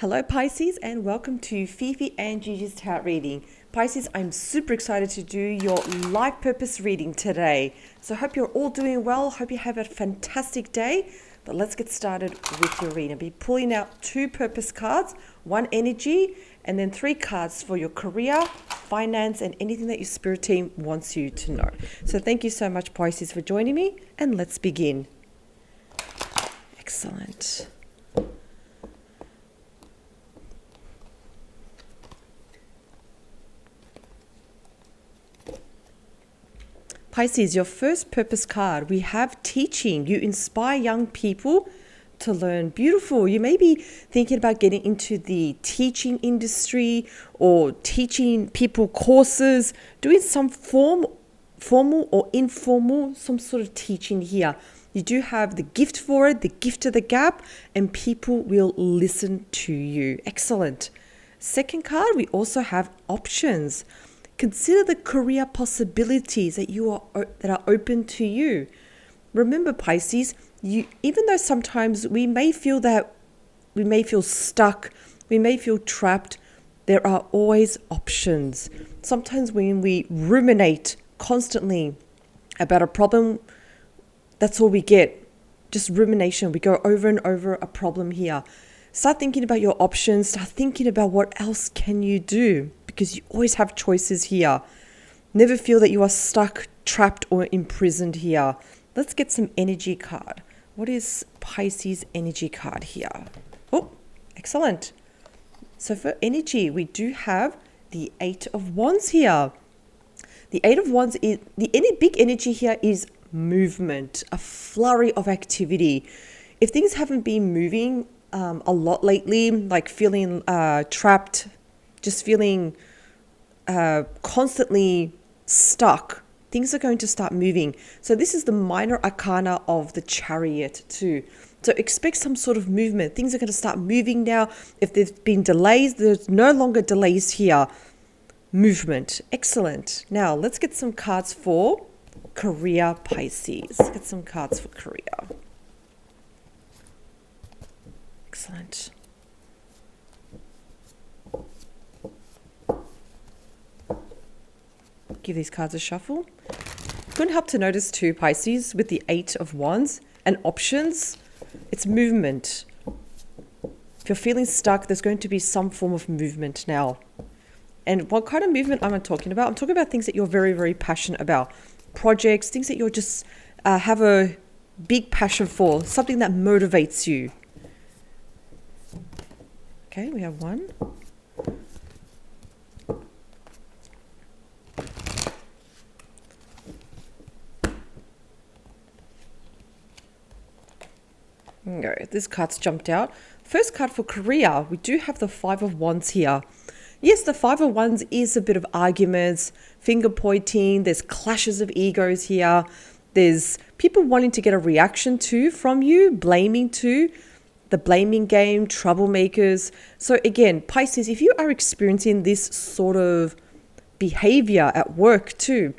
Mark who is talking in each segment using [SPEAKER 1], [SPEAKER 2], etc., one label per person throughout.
[SPEAKER 1] Hello Pisces, and welcome to Fifi and Gigi's Tarot reading. Pisces, I'm super excited to do your life purpose reading today. So I hope you're all doing well. Hope you have a fantastic day. But let's get started with your reading. I'll be pulling out 2 purpose cards, 1 energy, and then 3 cards for your career, finance, and anything that your spirit team wants you to know. So thank you so much, Pisces, for joining me, and let's begin. Excellent. Pisces, your first purpose card, we have teaching. You inspire young people to learn. Beautiful. You may be thinking about getting into the teaching industry or teaching people courses, doing some formal or informal, some sort of teaching here. You do have the gift for it, the gift of the gap, and people will listen to you. Excellent. Second card, we also have options. Consider the career possibilities that are open to you. Remember, Pisces, even though sometimes we may feel stuck, we may feel trapped, there are always options. Sometimes when we ruminate constantly about a problem, that's all we get. Just rumination. We go over and over a problem here. Start thinking about your options. Start thinking about what else can you do, because you always have choices here. Never feel that you are stuck, trapped, or imprisoned here. Let's get some energy card. What is Pisces energy card here? Oh, excellent. So for energy, we do have the 8 of Wands here. The 8 of Wands is big energy here is movement, a flurry of activity. If things haven't been moving a lot lately, like feeling trapped, just feeling constantly stuck, things are going to start moving. So this is the minor arcana of the Chariot too. So expect some sort of movement. Things are going to start moving now. If there's been delays, there's no longer delays here. Movement. Excellent. Now let's get some cards for career, Pisces. Let's get some cards for career. Excellent. Give these cards a shuffle. Couldn't help to notice too, Pisces, with the 8 of Wands and options, it's movement. If you're feeling stuck, there's going to be some form of movement now. And what kind of movement am I talking about? I'm talking about things that you're very, very passionate about. Projects, things that you're just have a big passion for, something that motivates you. Okay, we have 1. Go. This card's jumped out. First card for career, we do have the 5 of Wands here. Yes, the 5 of Wands is a bit of arguments, finger pointing, there's clashes of egos here. There's people wanting to get a reaction from you, blaming the blaming game, troublemakers. So again, Pisces, if you are experiencing this sort of behavior at work too,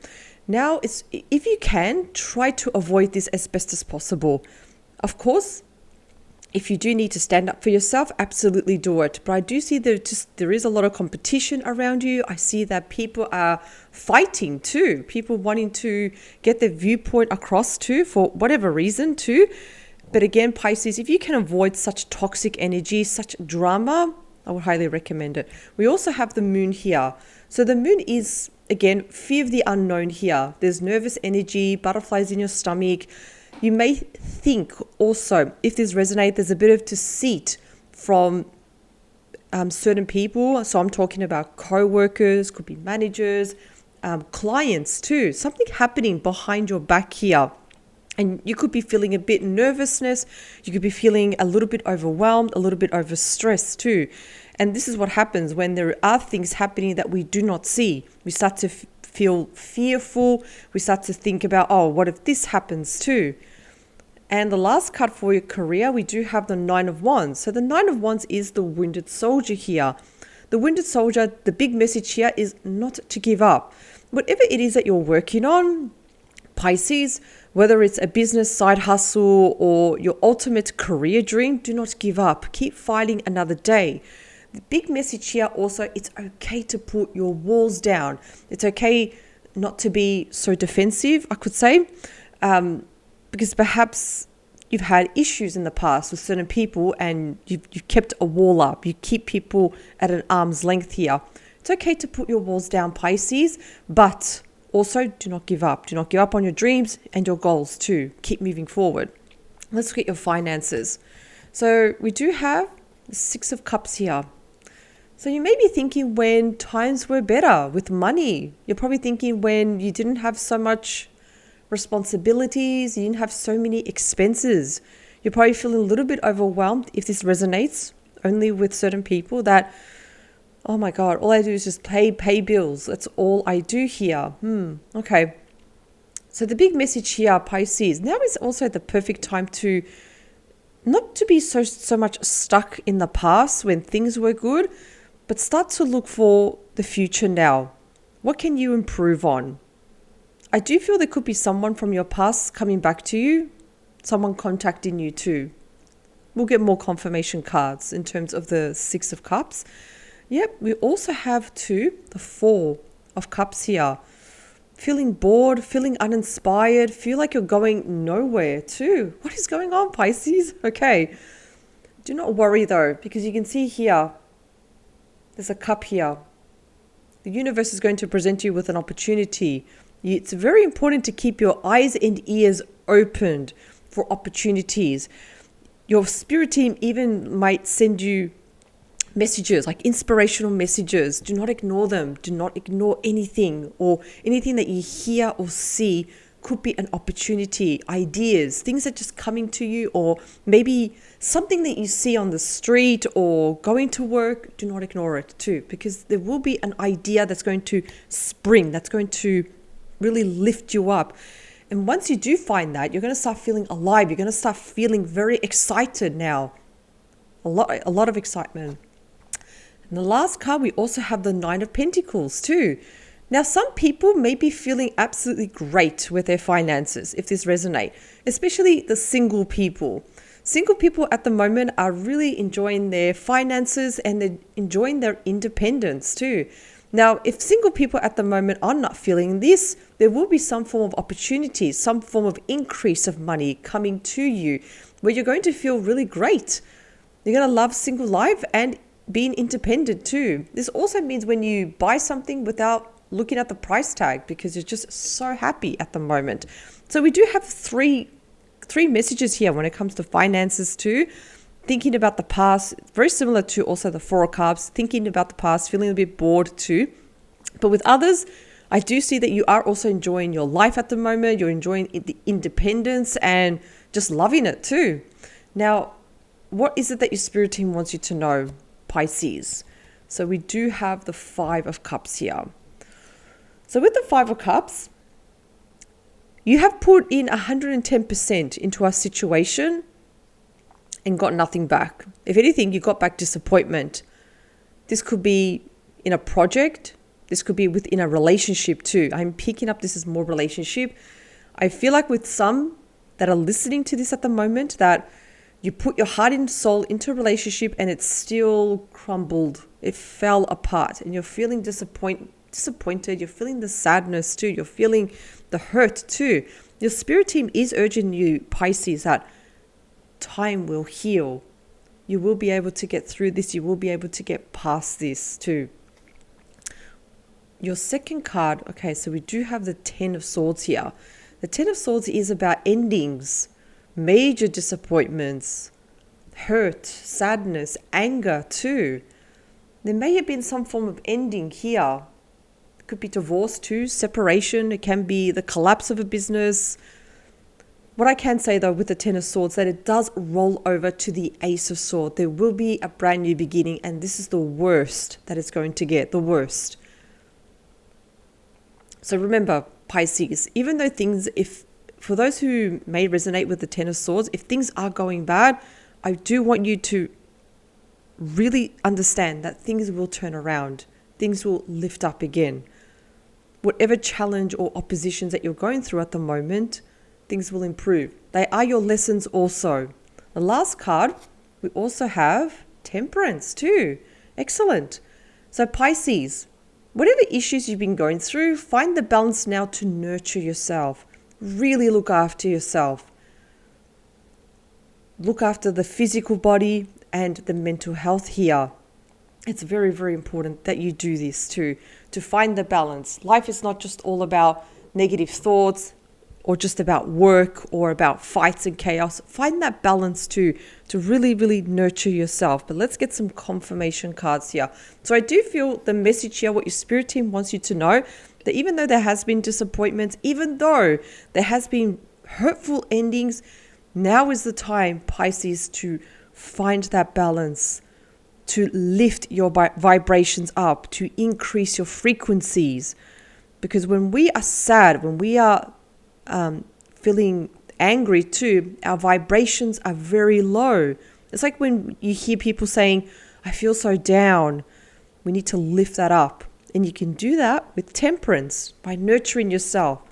[SPEAKER 1] now if you can, try to avoid this as best as possible. Of course, if you do need to stand up for yourself, absolutely do it. But I do see there is a lot of competition around you. I see that people are fighting too. People wanting to get their viewpoint across too, for whatever reason too. But again, Pisces, if you can avoid such toxic energy, such drama, I would highly recommend it. We also have the moon here. So the moon is, again, fear of the unknown here. There's nervous energy, butterflies in your stomach. You may think also, if this resonates, there's a bit of deceit from certain people. So I'm talking about co-workers, could be managers, clients too. Something happening behind your back here. And you could be feeling a bit nervousness. You could be feeling a little bit overwhelmed, a little bit overstressed too. And this is what happens when there are things happening that we do not see. We start to feel fearful. We start to think about, oh, what if this happens too? And the last card for your career, we do have the 9 of Wands. So the 9 of Wands is the wounded soldier here. The wounded soldier, the big message here is not to give up. Whatever it is that you're working on, Pisces, whether it's a business side hustle or your ultimate career dream, do not give up. Keep fighting another day. The big message here also, it's okay to put your walls down. It's okay not to be so defensive, I could say, because perhaps you've had issues in the past with certain people and you've kept a wall up. You keep people at an arm's length here. It's okay to put your walls down, Pisces, but also do not give up. Do not give up on your dreams and your goals too. Keep moving forward. Let's look at your finances. So we do have the Six of Cups here. So you may be thinking when times were better with money. You're probably thinking when you didn't have so much responsibilities, you didn't have so many expenses. You're probably feeling a little bit overwhelmed if this resonates only with certain people that, oh my God, all I do is just pay bills. That's all I do here. Okay. So the big message here, Pisces, now is also the perfect time to not to be so much stuck in the past when things were good, but start to look for the future now. What can you improve on? I do feel there could be someone from your past coming back to you, someone contacting you too. We'll get more confirmation cards in terms of the Six of Cups. Yep, we also have the Four of Cups here. Feeling bored, feeling uninspired, feel like you're going nowhere too. What is going on, Pisces? Okay. Do not worry though, because you can see here, there's a cup here. The universe is going to present you with an opportunity. It's very important to keep your eyes and ears opened for opportunities. Your spirit team even might send you messages, like inspirational messages. Do not ignore them. Do not ignore anything, or anything that you hear or see could be an opportunity, ideas, things that are just coming to you, or maybe something that you see on the street or going to work. Do not ignore it too, because there will be an idea that's going to spring, that's going to really lift you up. And once you do find that, you're going to start feeling alive. You're going to start feeling very excited now. A lot of excitement. And the last card, we also have the Nine of Pentacles too. Now, some people may be feeling absolutely great with their finances, if this resonates, especially the single people. Single people at the moment are really enjoying their finances and they're enjoying their independence too. Now, if single people at the moment are not feeling this, there will be some form of opportunity, some form of increase of money coming to you where you're going to feel really great. You're going to love single life and being independent too. This also means when you buy something without looking at the price tag, because you're just so happy at the moment. So we do have three messages here when it comes to finances too. Thinking about the past, very similar to also the Four of Cups, thinking about the past, feeling a bit bored too. But with others, I do see that you are also enjoying your life at the moment. You're enjoying the independence and just loving it too. Now, what is it that your spirit team wants you to know, Pisces? So we do have the Five of Cups here. So with the Five of Cups, you have put in 110% into a situation and got nothing back. If anything, you got back disappointment. This could be in a project. This could be within a relationship too. I'm picking up this as more relationship. I feel like with some that are listening to this at the moment, that you put your heart and soul into a relationship and it still crumbled. It fell apart and you're feeling disappointed. You're feeling the sadness too. You're feeling the hurt too. Your spirit team is urging you, Pisces, that time will heal. You will be able to get through this. You will be able to get past this too. Your second card, okay, so we do have the Ten of Swords here. The Ten of Swords is about endings, major disappointments, hurt, sadness, anger too. There may have been some form of ending here. It could be divorce too, separation. It can be the collapse of a business. What I can say though with the Ten of Swords, that it does roll over to the Ace of Swords. There will be a brand new beginning, and this is the worst that it's going to get, the worst. So remember, Pisces, even though things, for those who may resonate with the Ten of Swords, if things are going bad, I do want you to really understand that things will turn around. Things will lift up again. whatever challenge or oppositions that you're going through at the moment, things will improve. They are your lessons also. The last card, we also have Temperance too. Excellent. So Pisces, whatever issues you've been going through, find the balance now to nurture yourself. Really look after yourself. Look after the physical body and the mental health here. It's very, very important that you do this too, to find the balance. Life is not just all about negative thoughts or just about work or about fights and chaos. Find that balance too, to really, really nurture yourself. But let's get some confirmation cards here. So I do feel the message here, what your spirit team wants you to know, that even though there has been disappointments, even though there has been hurtful endings, now is the time, Pisces, to find that balance, to lift your vibrations up, to increase your frequencies. Because when we are sad, when we are feeling angry too, our vibrations are very low. It's like when you hear people saying, I feel so down. We need to lift that up. And you can do that with temperance, by nurturing yourself,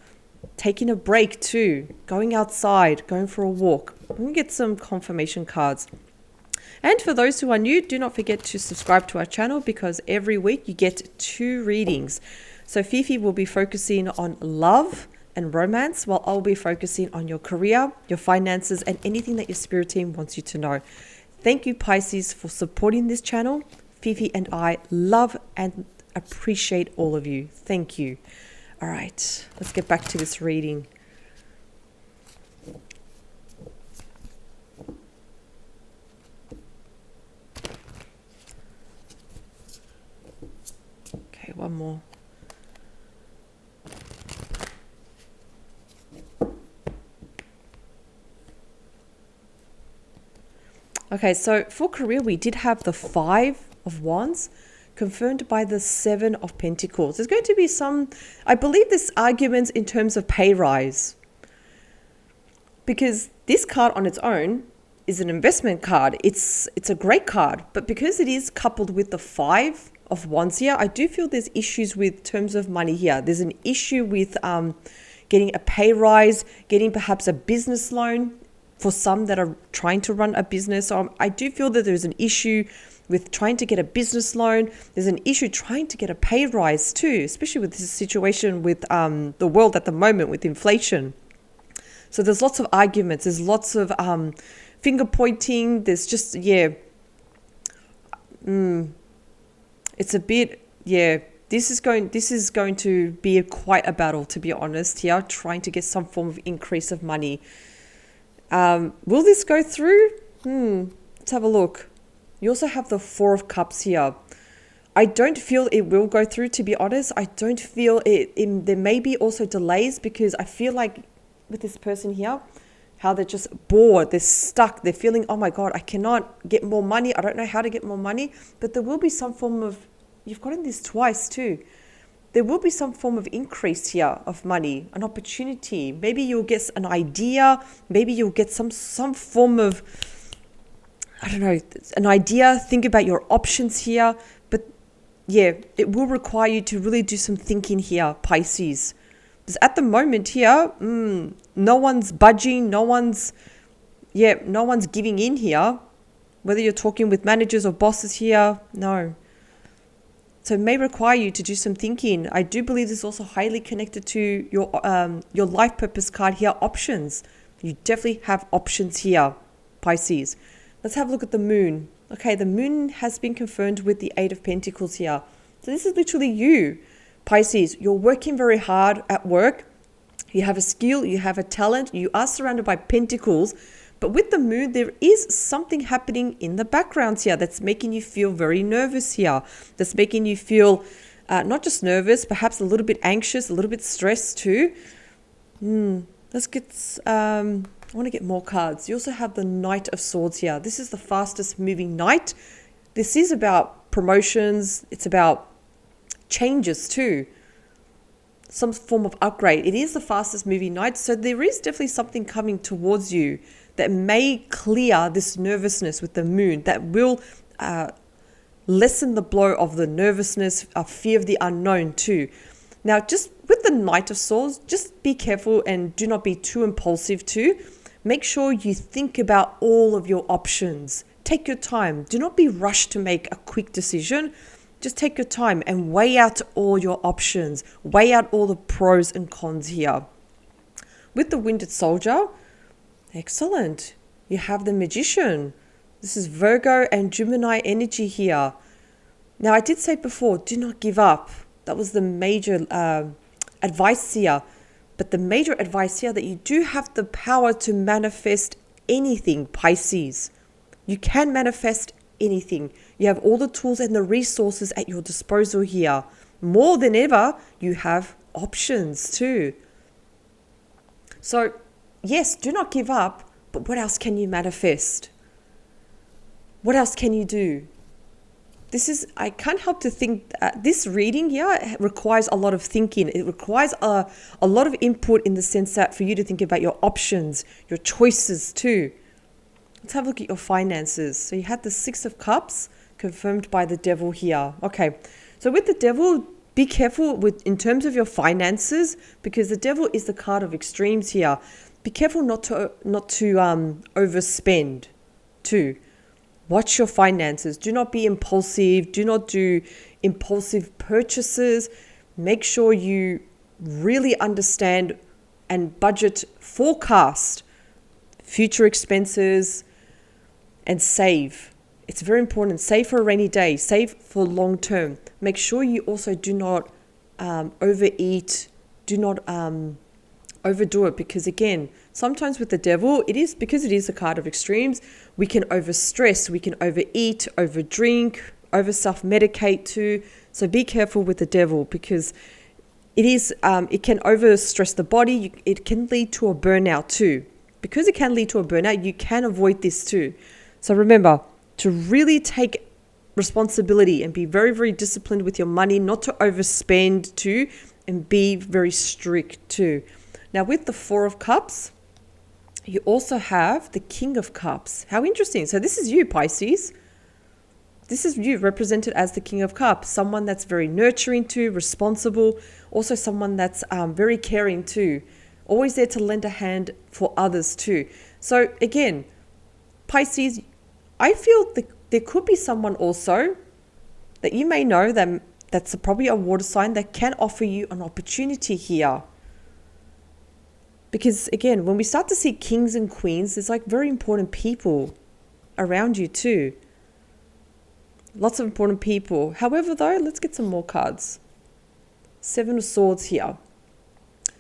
[SPEAKER 1] taking a break too, going outside, going for a walk. We can get some confirmation cards. And for those who are new, do not forget to subscribe to our channel, because every week you get 2 readings. So Fifi will be focusing on love and romance, while I'll be focusing on your career, your finances, and anything that your spirit team wants you to know. Thank you, Pisces, for supporting this channel. Fifi and I love and appreciate all of you. Thank you. All right, let's get back to this reading. Okay, one more. Okay, so for career, we did have the 5 of Wands confirmed by the 7 of Pentacles. There's going to be some, I believe, this arguments in terms of pay rise, because this card on its own is an investment card. It's a great card, but because it is coupled with the 5 of Wands here, I do feel there's issues with terms of money here. There's an issue with getting a pay rise, getting perhaps a business loan for some that are trying to run a business. So I do feel that there's an issue with trying to get a business loan. There's an issue trying to get a pay rise too, especially with this situation with the world at the moment with inflation. So there's lots of arguments. There's lots of finger pointing. There's just, it's a bit, this is going to be quite a battle, to be honest here, trying to get some form of increase of money. Will this go through? Let's have a look. You also have the 4 of Cups here. I don't feel it will go through, to be honest. I don't feel it. There may be also delays, because I feel like with this person here, how they're just bored, they're stuck, they're feeling, oh my God, I cannot get more money. I don't know how to get more money. But there will be some form of, you've gotten this twice too. There will be some form of increase here of money, an opportunity. Maybe you'll get an idea. Maybe you'll get some form of, I don't know, an idea. Think about your options here. But yeah, it will require you to really do some thinking here, Pisces. Because at the moment here, no one's budging. No one's giving in here. Whether you're talking with managers or bosses here, no. So it may require you to do some thinking. I do believe this is also highly connected to your life purpose card here, options. You definitely have options here, Pisces. Let's have a look at the moon. Okay, the moon has been confirmed with the 8 of Pentacles here. So this is literally you, Pisces. You're working very hard at work. You have a skill, you have a talent, you are surrounded by pentacles. But with the moon, there is something happening in the background here that's making you feel very nervous here. That's making you feel not just nervous, perhaps a little bit anxious, a little bit stressed too. Let's get, I want to get more cards. You also have the Knight of Swords here. This is the fastest moving knight. This is about promotions. It's about changes too. Some form of upgrade. It is the fastest moving knight. So there is definitely something coming towards you that may clear this nervousness with the moon, that will lessen the blow of the nervousness, fear of the unknown too. Now, just with the Knight of Swords, just be careful and do not be too impulsive too. Make sure you think about all of your options. Take your time. Do not be rushed to make a quick decision. Just take your time and weigh out all your options. Weigh out all the pros and cons here. With the Winged Soldier, excellent. You have the Magician. This is Virgo and Gemini energy here. Now, I did say before, do not give up. That was the major advice here. But the major advice here that you do have the power to manifest anything, Pisces. You can manifest anything. You have all the tools and the resources at your disposal here. More than ever, you have options too. So, yes, do not give up, but what else can you manifest? What else can you do? I can't help to think this reading here requires a lot of thinking. It requires a lot of input in the sense that for you to think about your options, your choices too. Let's have a look at your finances. So you had the Six of Cups confirmed by the Devil here. Okay, so with the Devil, be careful in terms of your finances because the Devil is the card of extremes here. Be careful not to overspend too. Watch your finances. Do not be impulsive. Do not do impulsive purchases. Make sure you really understand and budget, forecast future expenses and save. It's very important. Save for a rainy day. Save for long term. Make sure you also do not overeat. Do not overdo it because again, sometimes with the Devil, because it is a card of extremes, we can overstress, we can overeat, overdrink, over self-medicate too. So be careful with the Devil because it can overstress the body. It can lead to a burnout too. Because it can lead to a burnout, you can avoid this too. So remember to really take responsibility and be very, very disciplined with your money, not to overspend too, and be very strict too. Now with the Four of Cups, you also have the King of Cups. How interesting. So this is you, Pisces. This is you represented as the King of Cups. Someone that's very nurturing too, responsible. Also someone that's very caring too. Always there to lend a hand for others too. So again, Pisces, I feel there could be someone also that you may know that's probably a water sign that can offer you an opportunity here. Because again, when we start to see kings and queens, there's like very important people around you too. Lots of important people. However though, let's get some more cards. Seven of Swords here.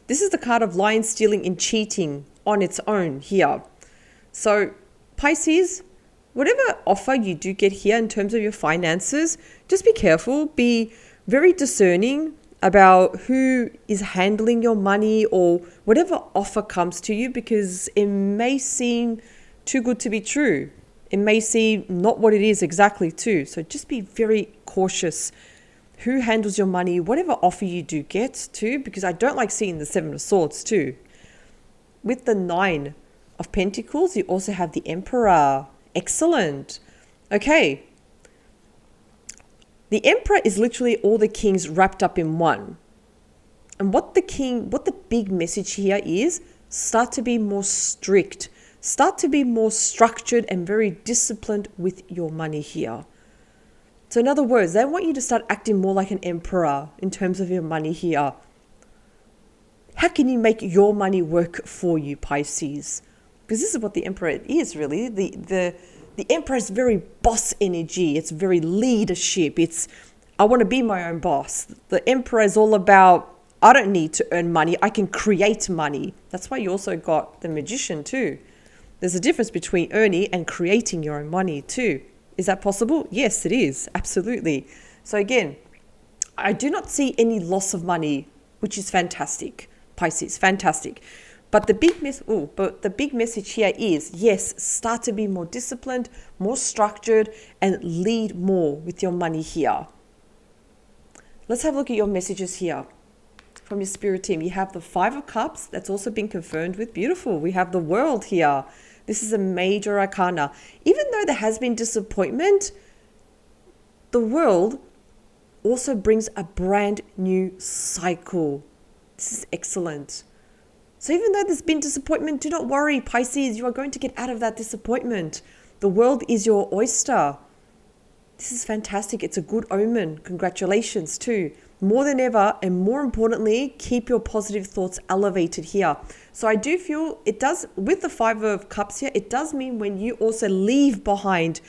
[SPEAKER 1] This is the card of lying, stealing, and cheating on its own here. So Pisces, whatever offer you do get here in terms of your finances, just be careful. Be very discerning about who is handling your money or whatever offer comes to you because it may seem too good to be true. It may seem not what it is exactly too. So just be very cautious who handles your money, whatever offer you do get too, because I don't like seeing the Seven of Swords too. With the Nine of Pentacles, you also have the Emperor. Excellent. Okay. The Emperor is literally all the kings wrapped up in one. And what the big message here is, start to be more strict. Start to be more structured and very disciplined with your money here. So in other words, they want you to start acting more like an emperor in terms of your money here. How can you make your money work for you, Pisces? Because this is what the Emperor is really. The Emperor is very boss energy. It's very leadership. It's, I want to be my own boss. The Emperor is all about, I don't need to earn money. I can create money. That's why you also got the Magician too. There's a difference between earning and creating your own money too. Is that possible? Yes, it is. Absolutely. So again, I do not see any loss of money, which is fantastic. Pisces, fantastic. But the big message here is, yes, start to be more disciplined, more structured, and lead more with your money here. Let's have a look at your messages here from your spirit team. You have the Five of Cups. That's also been confirmed with beautiful. We have the World here. This is a major arcana. Even though there has been disappointment, the World also brings a brand new cycle. This is excellent. So even though there's been disappointment, do not worry, Pisces. You are going to get out of that disappointment. The world is your oyster. This is fantastic. It's a good omen. Congratulations too. More than ever, and more importantly, keep your positive thoughts elevated here. So I do feel it does, with the Five of Cups here, it does mean when you also leave behind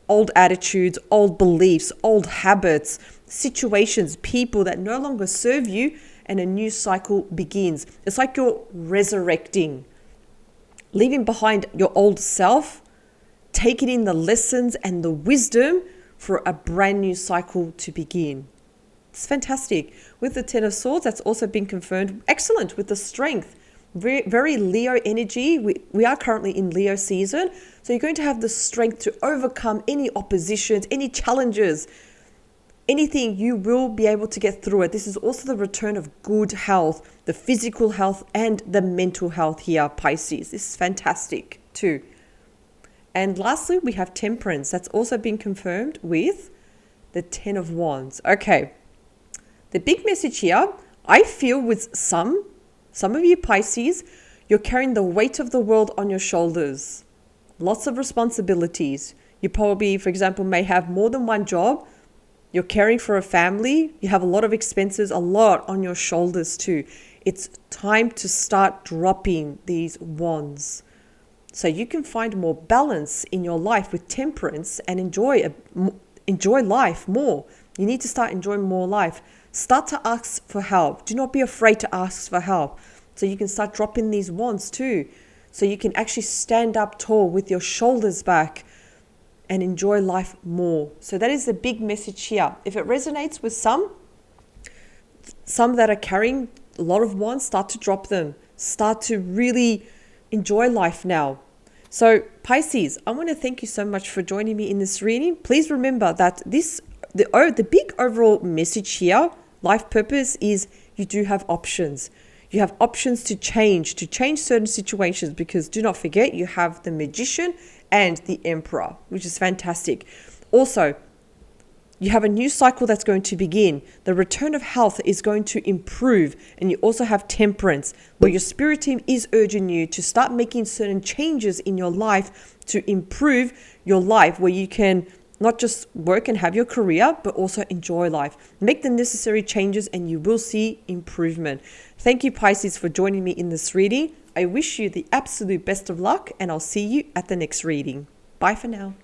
[SPEAKER 1] old attitudes, old beliefs, old habits, situations, people that no longer serve you, and a new cycle begins. It's like you're resurrecting, leaving behind your old self, taking in the lessons and the wisdom for a brand new cycle to begin. It's fantastic. With the Ten of Swords, that's also been confirmed. Excellent with the Strength. Very, very Leo energy. We are currently in Leo season. So you're going to have the strength to overcome any oppositions, any challenges, anything. You will be able to get through it. This is also the return of good health, the physical health and the mental health here, Pisces. This is fantastic too. And lastly, we have Temperance. That's also been confirmed with the Ten of Wands. Okay. The big message here, I feel with some of you Pisces, you're carrying the weight of the world on your shoulders. Lots of responsibilities. You probably, for example, may have more than one job. You're caring for a family. You have a lot of expenses, a lot on your shoulders too. It's time to start dropping these wands, so you can find more balance in your life with temperance and enjoy life more. You need to start enjoying more life. Start to ask for help. Do not be afraid to ask for help. So you can start dropping these wands too. So you can actually stand up tall with your shoulders back and enjoy life more. So that is the big message here. If it resonates with some that are carrying a lot of wands, start to drop them. Start to really enjoy life now. So Pisces, I want to thank you so much for joining me in this reading. Please remember that the big overall message here, life purpose, is you do have options. You have options to change certain situations, because do not forget you have the Magician and the Emperor, which is fantastic. Also, you have a new cycle that's going to begin. The return of health is going to improve. And you also have Temperance, where your spirit team is urging you to start making certain changes in your life to improve your life, where you can not just work and have your career, but also enjoy life. Make the necessary changes and you will see improvement. Thank you, Pisces, for joining me in this reading. I wish you the absolute best of luck, and I'll see you at the next reading. Bye for now.